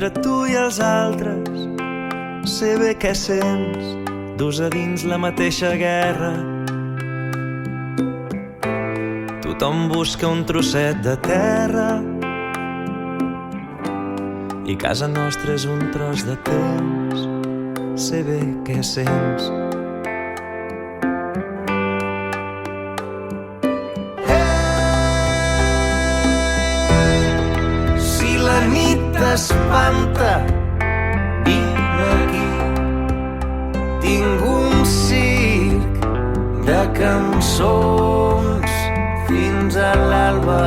entre tu i els altres. Sé bé què sents, dus a dins la mateixa guerra. Tothom busca un trosset de terra i casa nostra és un tros de temps. Sé bé què sents. Si la nit t'espanta, vine aquí. Tinc un circ de cançons fins a l'alba.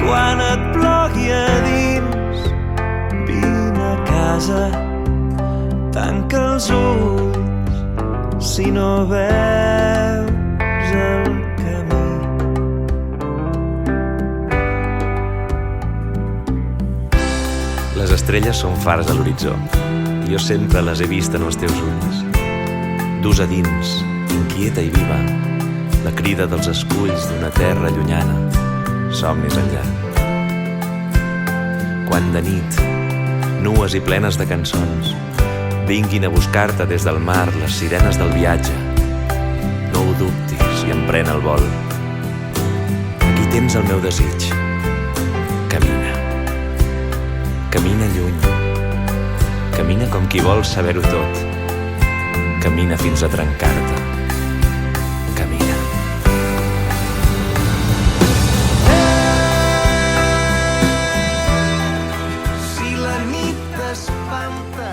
Quan et plogui a dins, vine a casa. Tanca els ulls si no veus el camí. Les estrelles són fars a l'horitzó. Jo sempre les he vist en els teus ulls. Dus a dins, inquieta i viva, la crida dels esculls d'una terra llunyana, somnis enllà. Quan de nit, nues i plenes de cançons, vinguin a buscar-te des del mar les sirenes del viatge, no ho dubtis i emprèn el vol. Aquí tens el meu desig. Camina. Camina lluny. Camina com qui vol saber-ho tot. Camina fins a trencar-te. Camina. Si la nit t'espanta,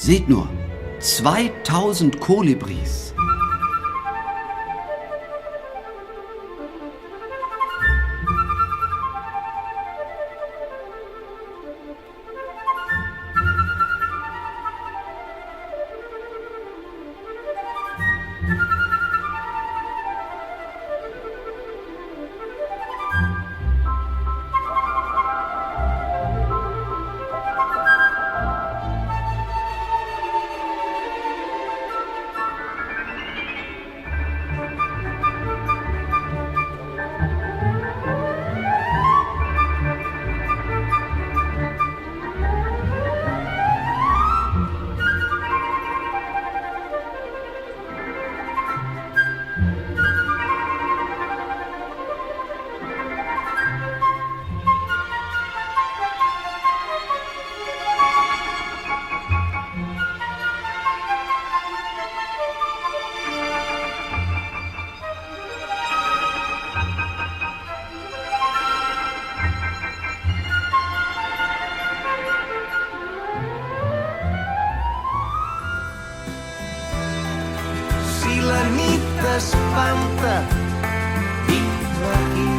Seht nur, 2000 Kolibris. la nit t'espanta, vine aquí.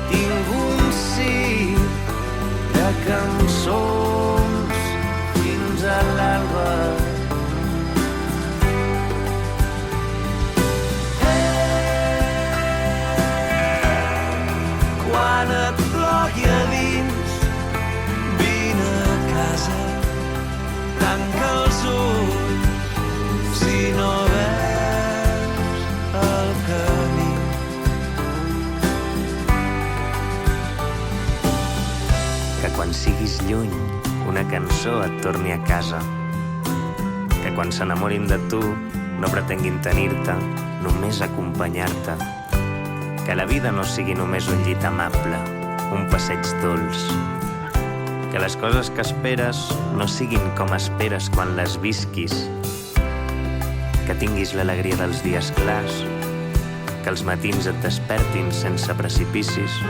Tinc un circ de cançons fins a l'alba. quan siguis lluny, una cançó et torni a casa. Que quan s'enamorin de tu, no pretenguin tenir-te, només acompanyar-te. Que la vida no sigui només un llit amable, un passeig dolç. Que les coses que esperes no siguin com esperes quan les visquis. Que tinguis l'alegria dels dies clars, que els matins et despertin sense precipicis,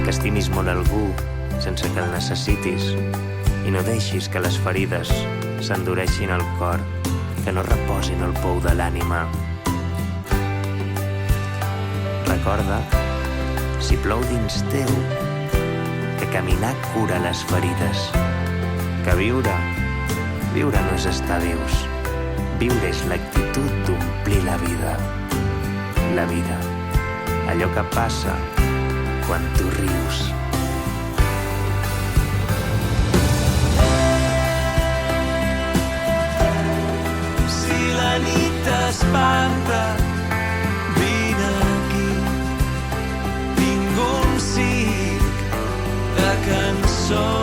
que estimis molt algú sense que el necessitis i no deixis que les ferides s'endureixin al cor, que no reposin el pou de l'ànima. Recorda, si plou dins teu, que caminar cura les ferides, que viure no és estar vius, viure és l'actitud d'omplir la vida. La vida, allò que passa quan tu rius. Si la nit t'espanta, vine aquí. Tinc un circ de cançons.